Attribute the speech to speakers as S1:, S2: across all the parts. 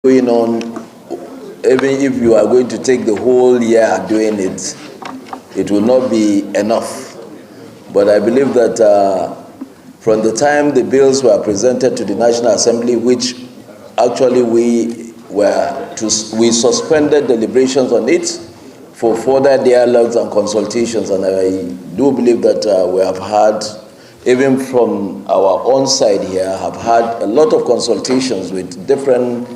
S1: Going on, even if you are going to take the whole year doing it, it will not be enough. But I believe that from the time the bills were presented to the National Assembly, which actually we suspended deliberations on it for further dialogues and consultations, and I do believe that we have had, even from our own side here, have had a lot of consultations with different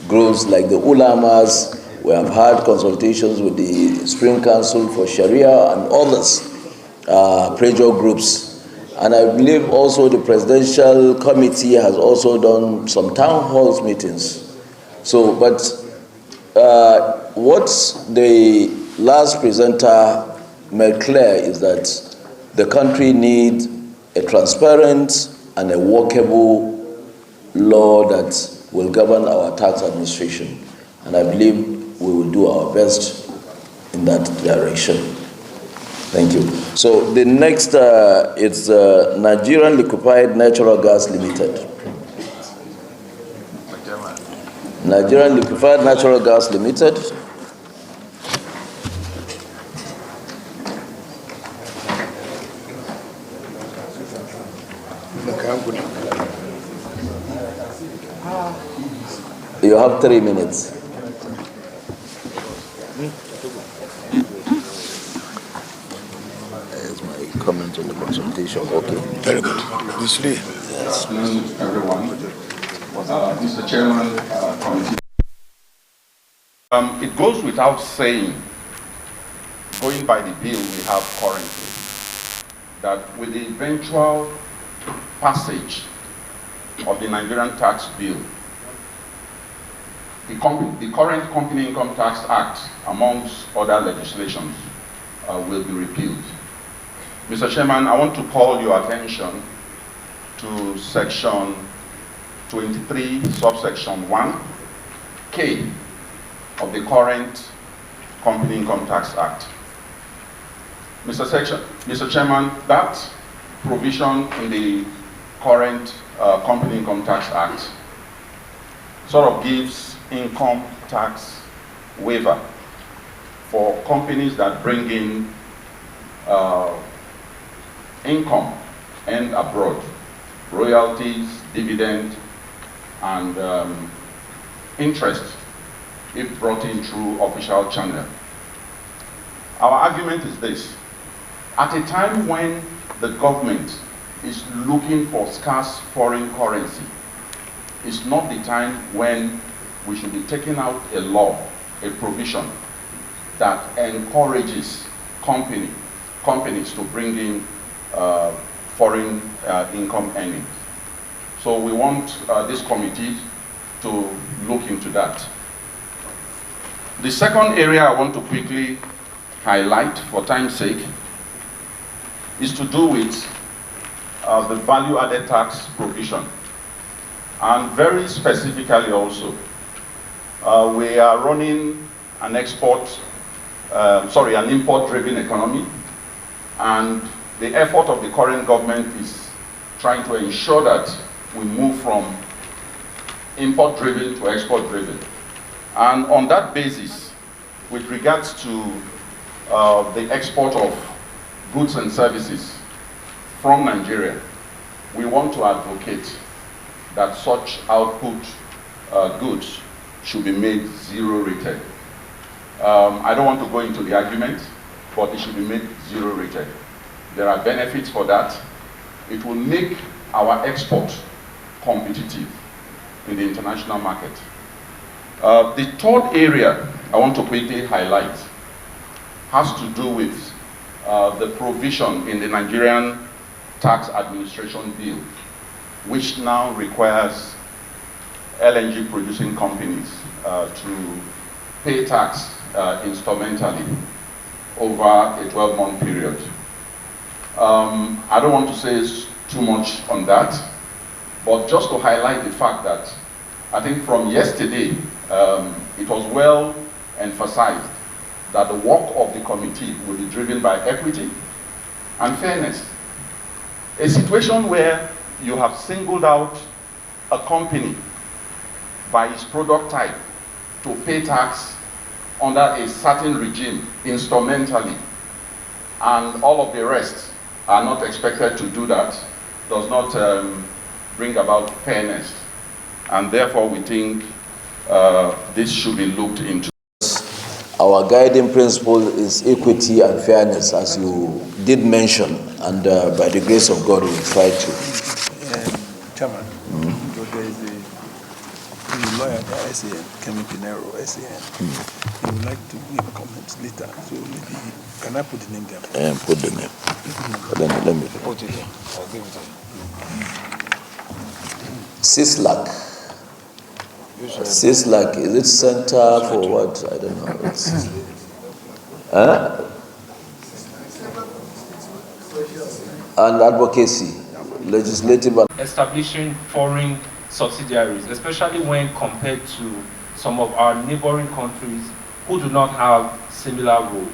S1: groups like the Ulamas. We have had consultations with the Spring Council for Sharia and others, pressure groups. And I believe also the Presidential Committee has also done some town halls meetings. So, but what the last presenter made clear is that the country needs a transparent and a workable law that will govern our tax administration. And I believe we will do our best in that direction. Thank you. So the next is Nigerian Liquefied Natural Gas Limited. Nigerian Liquefied Natural Gas Limited. You have 3 minutes. Here's my comment on the consultation. Okay.
S2: Very good. Yes.
S3: Everyone. Mr. Chairman, committee. It goes without saying, going by the bill we have currently, that with the eventual passage of the Nigerian tax bill, the current Company Income Tax Act, amongst other legislations, will be repealed. Mr. Chairman, I want to call your attention to section 23, subsection 1K of the current Company Income Tax Act. Mr. Chairman, that provision in the current Company Income Tax Act sort of gives income tax waiver for companies that bring in income and abroad, royalties, dividend, and interest if brought in through official channel. Our argument is this: at a time when the government is looking for scarce foreign currency, it's not the time when we should be taking out a law, a provision that encourages companies to bring in foreign income earnings. So we want this committee to look into that. The second area I want to quickly highlight for time's sake is to do with the value-added tax provision. And very specifically also, we are running an import-driven economy, and the effort of the current government is trying to ensure that we move from import-driven to export-driven. And on that basis, with regards to the export of goods and services from Nigeria, we want to advocate that such output goods should be made zero rated. I don't want to go into the argument, but it should be made zero rated. There are benefits for that. It will make our export competitive in the international market. The third area I want to quickly highlight has to do with the provision in the Nigerian Tax Administration Bill, which now requires LNG producing companies to pay tax instrumentally over a 12-month period. I don't want to say too much on that, but just to highlight the fact that I think from yesterday, it was well emphasized that the work of the committee will be driven by equity and fairness. A situation where you have singled out a company by its product type to pay tax under a certain regime instrumentally, and all of the rest are not expected to do that, does not bring about fairness. And therefore we think this should be looked into.
S1: Our guiding principle is equity and fairness, as you did mention, and by the grace of God we will try to.
S2: Chairman, there is a lawyer at SAN, Kemi Pinero, SAN. He would like to give comments later, so maybe, can I put the name there?
S1: Put the name. Let me
S2: put it there. I'll give it to you.
S1: CISLAC, is it Center for what? I don't know. It's, and advocacy, legislative.
S4: Establishing foreign subsidiaries, especially when compared to some of our neighboring countries who do not have similar rules.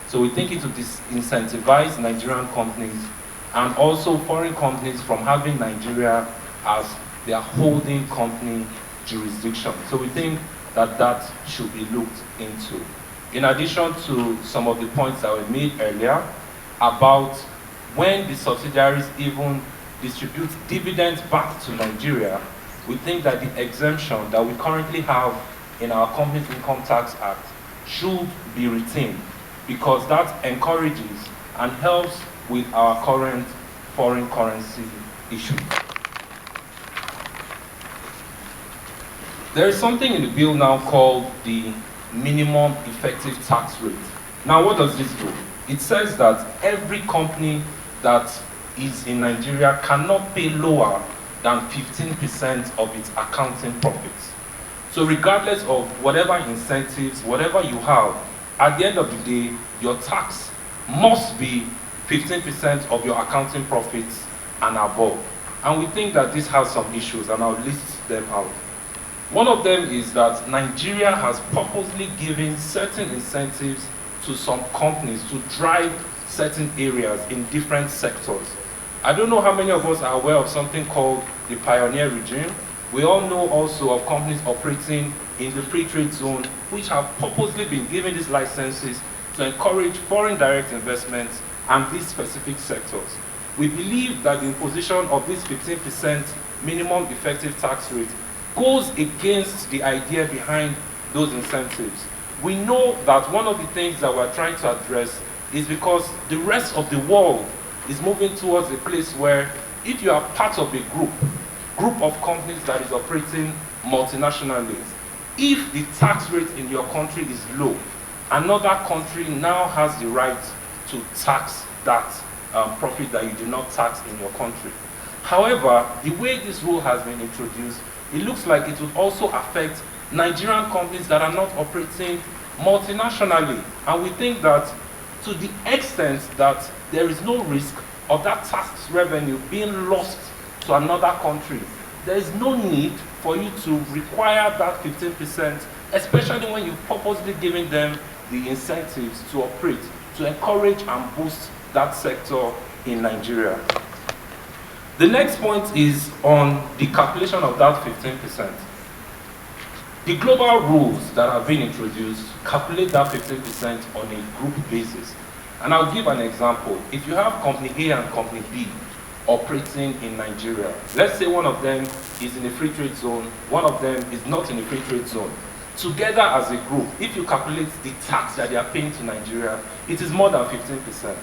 S4: So we think it would disincentivize Nigerian companies and also foreign companies from having Nigeria as their holding company jurisdiction. So we think that that should be looked into. In addition to some of the points that were made earlier about when the subsidiaries even distribute dividends back to Nigeria, we think that the exemption that we currently have in our Companies Income Tax Act should be retained, because that encourages and helps with our current foreign currency issue. There is something in the bill now called the minimum effective tax rate. Now, what does this do? It says that every company that is in Nigeria cannot pay lower than 15% of its accounting profits. So regardless of whatever incentives, whatever you have, at the end of the day, your tax must be 15% of your accounting profits and above. And we think that this has some issues, and I'll list them out. One of them is that Nigeria has purposely given certain incentives to some companies to drive certain areas in different sectors. I don't know how many of us are aware of something called the pioneer regime. We all know also of companies operating in the free trade zone, which have purposely been given these licenses to encourage foreign direct investments and these specific sectors. We believe that the imposition of this 15% minimum effective tax rate goes against the idea behind those incentives. We know that one of the things that we're trying to address is because the rest of the world is moving towards a place where if you are part of a group of companies that is operating multinationally, if the tax rate in your country is low, another country now has the right to tax that profit that you do not tax in your country. However, the way this rule has been introduced, it looks like it would also affect Nigerian companies that are not operating multinationally. And we think that to the extent that there is no risk of that tax revenue being lost to another country, there is no need for you to require that 15%, especially when you've purposely given them the incentives to operate, to encourage and boost that sector in Nigeria. The next point is on the calculation of that 15%. The global rules that have been introduced calculate that 15% on a group basis. And I'll give an example. If you have company A and company B operating in Nigeria, let's say one of them is in a free trade zone, one of them is not in a free trade zone. Together as a group, if you calculate the tax that they are paying to Nigeria, it is more than 15%.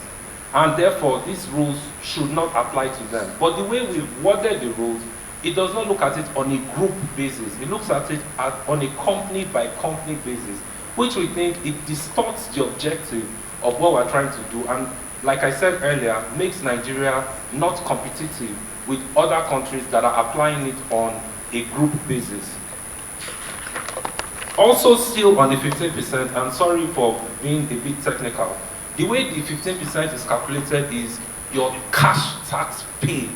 S4: And therefore, these rules should not apply to them. But the way we've worded the rules, it does not look at it on a group basis. It looks at it on a company by company basis, which we think it distorts the objective of what we're trying to do. And like I said earlier, makes Nigeria not competitive with other countries that are applying it on a group basis. Also still on the 15%, I'm sorry for being a bit technical, the way the 15% is calculated is your cash tax paid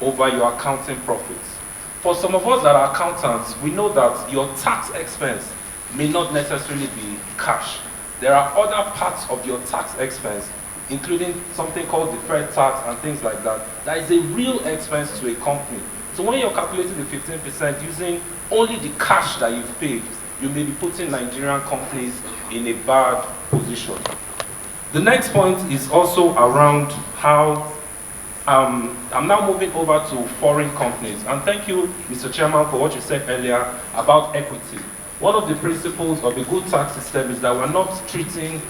S4: over your accounting profits. For some of us that are accountants, we know that your tax expense may not necessarily be cash. There are other parts of your tax expense, including something called deferred tax and things like that, that is a real expense to a company. So when you're calculating the 15% using only the cash that you've paid, you may be putting Nigerian companies in a bad position. The next point is also around how I'm now moving over to foreign companies. And thank you, Mr. Chairman, for what you said earlier about equity. One of the principles of a good tax system is that we're not treating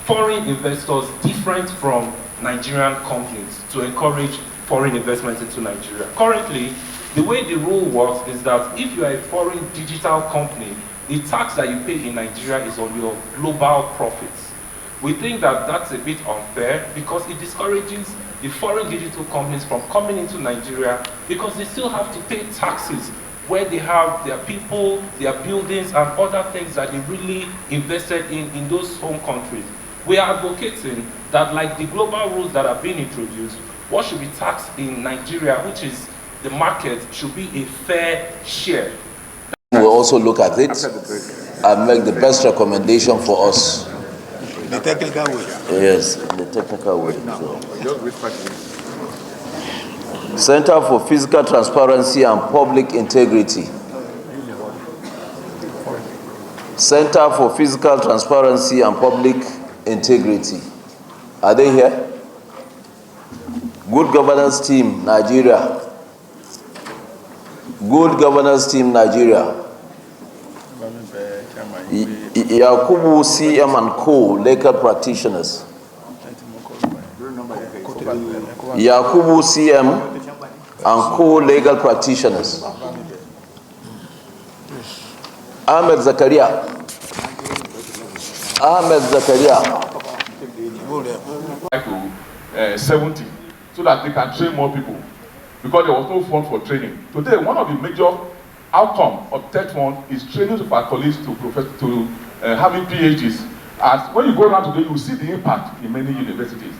S4: foreign investors different from Nigerian companies to encourage foreign investment into Nigeria. Currently, the way the rule works is that if you are a foreign digital company, the tax that you pay in Nigeria is on your global profits. We think that that's a bit unfair because it discourages the foreign digital companies from coming into Nigeria because they still have to pay taxes where they have their people, their buildings, and other things that they really invested in those home countries. We are advocating that, like the global rules that have been introduced, what should be taxed in Nigeria, which is the market, should be a fair share.
S1: We'll also look at it and make the best recommendation for us.
S2: The technical way.
S1: Yes, the technical way. Center for Fiscal Transparency and Public Integrity. Center for Fiscal Transparency and Public Integrity. Are they here? Good Governance Team, Nigeria. Good Governance Team, Nigeria. Yakubu CM and Co. Legal Practitioners. Yakubu CM and Co. Legal Practitioners. Ahmed Zakaria. Ahmed Zakaria.
S3: To 70 so that they can train more people because there was no fund for training. Today, one of the major outcome of tech fund is training of our colleagues to having PhDs. As when you go around today, you see the impact in many universities.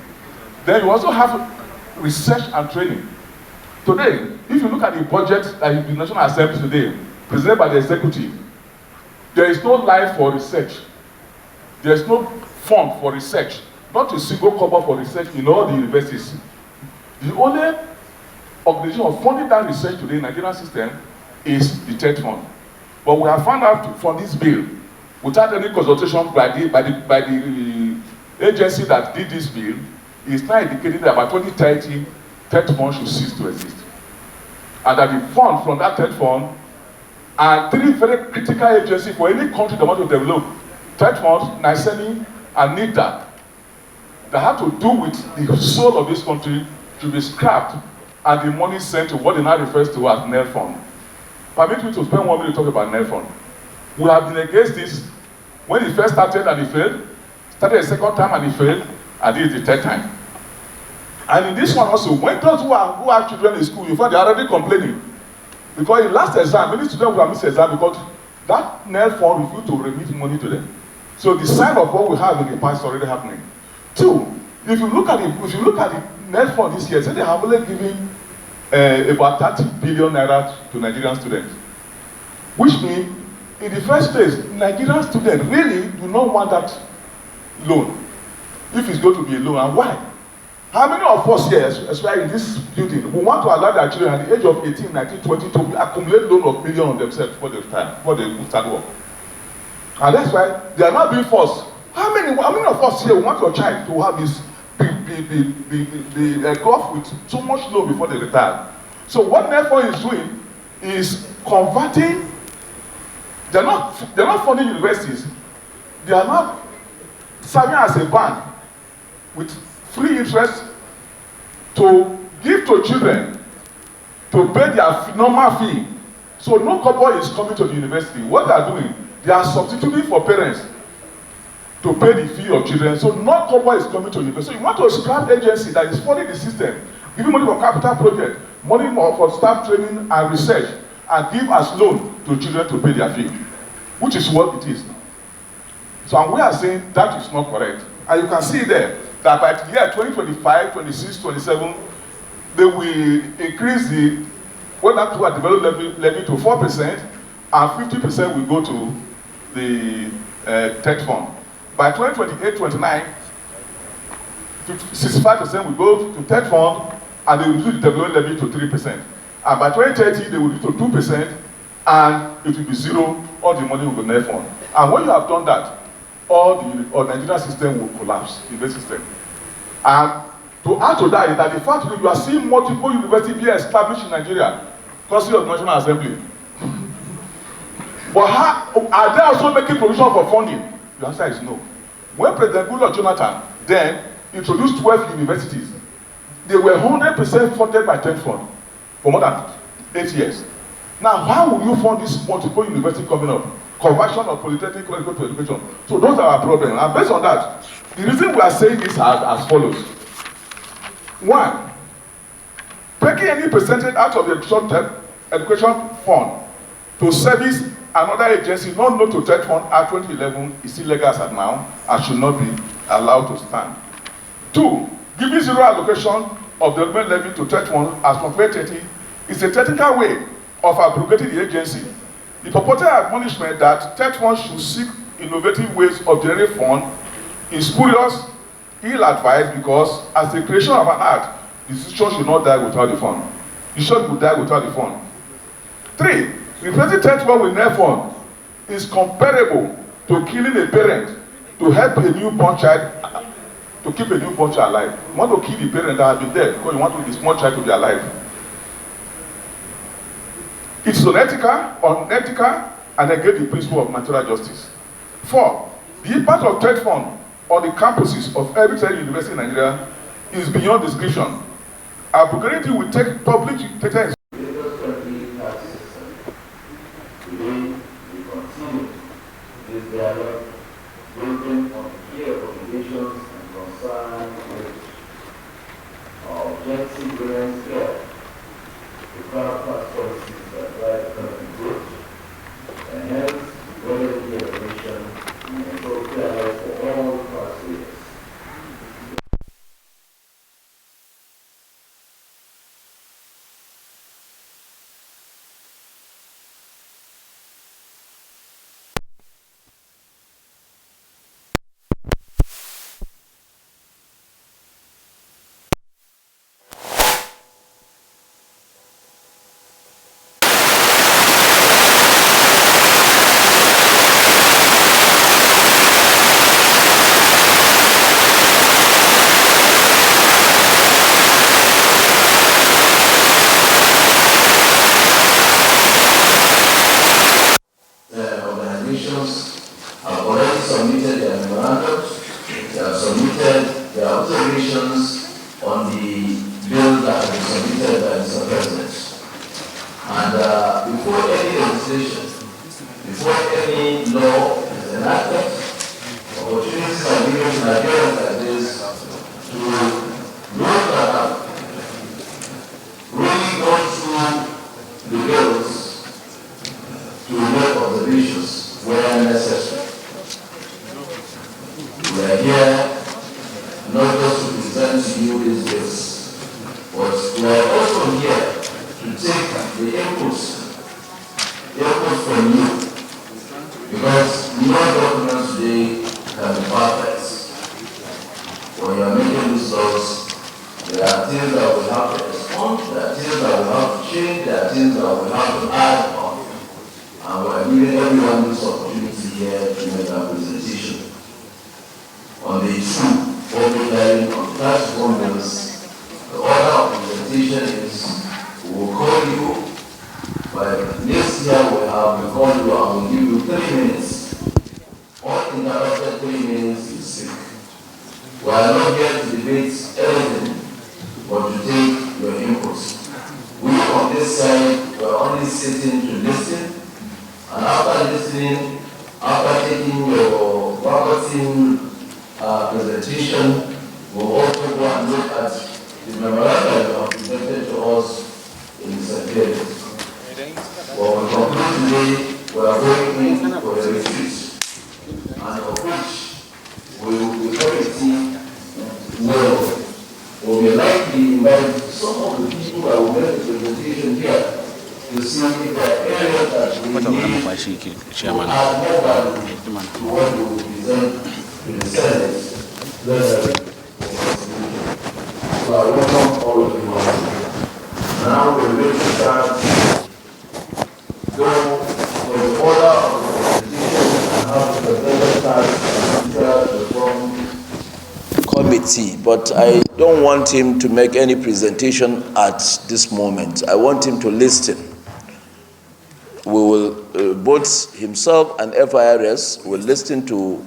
S3: Then you also have research and training. Today, if you look at the budget that is the National Assembly today, presented by the executive, there is no line for research. There is no fund for research. Not a single cover for research in all the universities. The only organization funding that research today in the Nigerian system is the TED fund. But we have found out from this bill, without any consultation by the agency that did this bill, is now indicating that by 2030, TED fund should cease to exist. And that the fund from that TED fund are three very critical agencies for any country that want to develop. TED fund, NICENI, and NIDA, that have to do with the soul of this country to be scrapped and the money sent to what they now refers to as NEL fund. Permit me to spend 1 minute to talk about NEL fund. We have been against this when it first started and it failed, started a second time and it failed, and this is the third time. And in this one also, when those who have children in school, you find they are already complaining. Because in last exam, many students will have missed exam because that NEL fund refused to remit money to them. So the sign of what we have in the past is already happening. Two, if you look at the NEL fund this year, say they have only given about 30 billion naira to Nigerian students. Which means, in the first place, Nigerian students really do not want that loan, if it's going to be a loan, and why? How many of us here, especially in this building, who want to allow their children at the age of 18, 19, 20 to accumulate loan of millions on themselves before they start work? And that's why they are not being forced. How many of us here want your child to have this be off with so much loan before they retire? So what NEFO is doing is converting. They're not funding universities. They are not serving as a bank with free interest to give to children to pay their normal fee. So no couple is coming to the university. What they are doing, they are substituting for parents to pay the fee of children. So no couple is coming to the university. So you want to scrap agency that is funding the system, giving money for capital project, money for staff training and research, and give as loan to children to pay their fee, which is what it is. So and we are saying that is not correct. And you can see there that by the year 2025, 26, 27, they will increase the what that to a development levy to 4%, and 50% will go to the TED fund. By 2028, 29, 65% will go to TED fund, and they will reduce the development levy to 3%. And by 2030, they will reduce to 2%, and it will be zero, all the money will be left on. And when you have done that, all Nigerian system will collapse, the university system. And to add to that is that the fact that you are seeing multiple universities being established in Nigeria, Council of National Assembly. But how, are they also making provision for funding? The answer is no. When President Goodluck Jonathan then introduced 12 universities, they were 100% funded by TED Fund for more than 8 years. Now, how will you fund this multiple university coming up? Conversion of polytechnic to education. So those are our problems. And based on that, the reason we are saying this as follows. One, taking any percentage out of the short-term education fund to service another agency not known to TED Fund at 2011 is illegal as at now and should not be allowed to stand. Two, giving zero allocation of the development levy to TED Fund as from 2030 is a technical way of abrogating the agency. The purported admonishment that TED Fund should seek innovative ways of generating fund is spurious, ill-advised, because as the creation of an act, the institution should not die without the fund. The institution would die without the fund. Three, replacing TED Fund with net fund is comparable to killing a parent to help a newborn child, to keep a newborn child alive. You want to kill the parent that has been dead because you want the small child to be alive. It's unethical, and against the principle of natural justice. Four, the impact of TED Fund on the campuses of every TED university in Nigeria is beyond description. Our procurator will take public data.
S1: Dialogue building on clear obligations and concerns with objective brilliance care to craft policies that drive economic growth, enhance quality innovation, and improve care life for all class leaders. Have already submitted their memorandums, they have submitted their observations on the bill that has been submitted by Mr. President. And before any legislation, before any law is enacted, opportunities are given to Nigerians like this to look at, really go through the bills to make observations where necessary. We are here not just to present to you these bills, but we are also here to take the inputs from you, because no document today can be perfect. When you are making these laws, there are things that will have to respond, there are things that will have to change, there are things that will have to add on. And we are giving everyone this opportunity here to make our presentation. On the issue public hearing on tax bills, the order of presentation is we will call you, but next year we call you and we'll give you 3 minutes. Uninterrupted 3 minutes to speak. We are not here to debate anything, but to take your inputs. We on this side, we are only sitting to listen, and after listening, after taking your verbatim presentation, we'll also go and look at the memorandum you have presented to us in the secretariat. When we conclude today, we are going in for a retreat, and of which we will be committing well. We will likely invite some of the people that will make the presentation here to see if there are areas that we need to add more value to what we will present to the Senate. So I welcome all of you. Now we're going to start. Go committee, but I don't want him to make any presentation at this moment. I want him to listen. We will, both himself and FIRS will listen to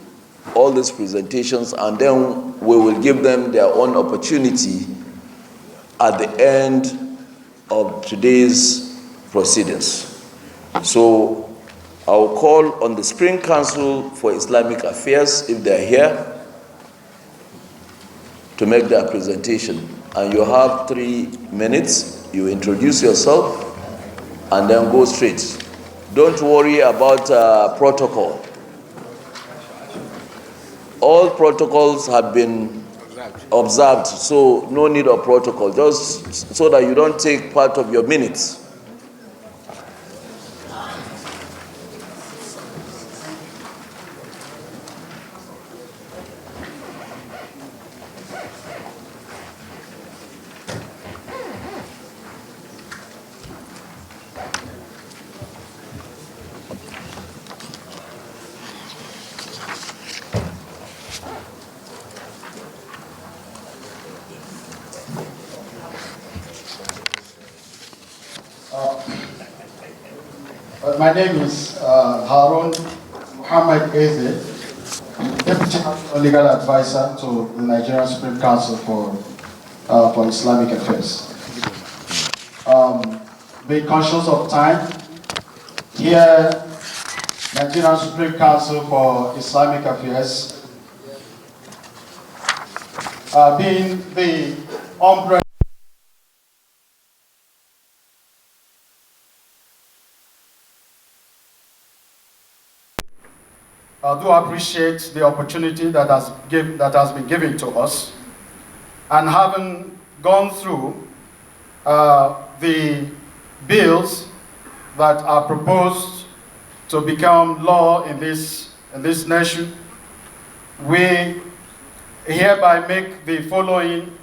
S1: all these presentations, and then we will give them their own opportunity at the end of today's proceedings. So I'll call on the Spring Council for Islamic Affairs, if they're here, to make their presentation. And you have 3 minutes. You introduce yourself and then go straight. Don't worry about protocol. All protocols have been observed, so no need of protocol, just so that you don't take part of your minutes.
S5: My name is Harun Muhammad Eze, Deputy National Legal Advisor to the Nigerian Supreme Council for Islamic Affairs. Being conscious of time, here, Nigerian Supreme Council for Islamic Affairs, being the umbrella I do appreciate the opportunity that has been given to us, and having gone through the bills that are proposed to become law in this nation, we hereby make the following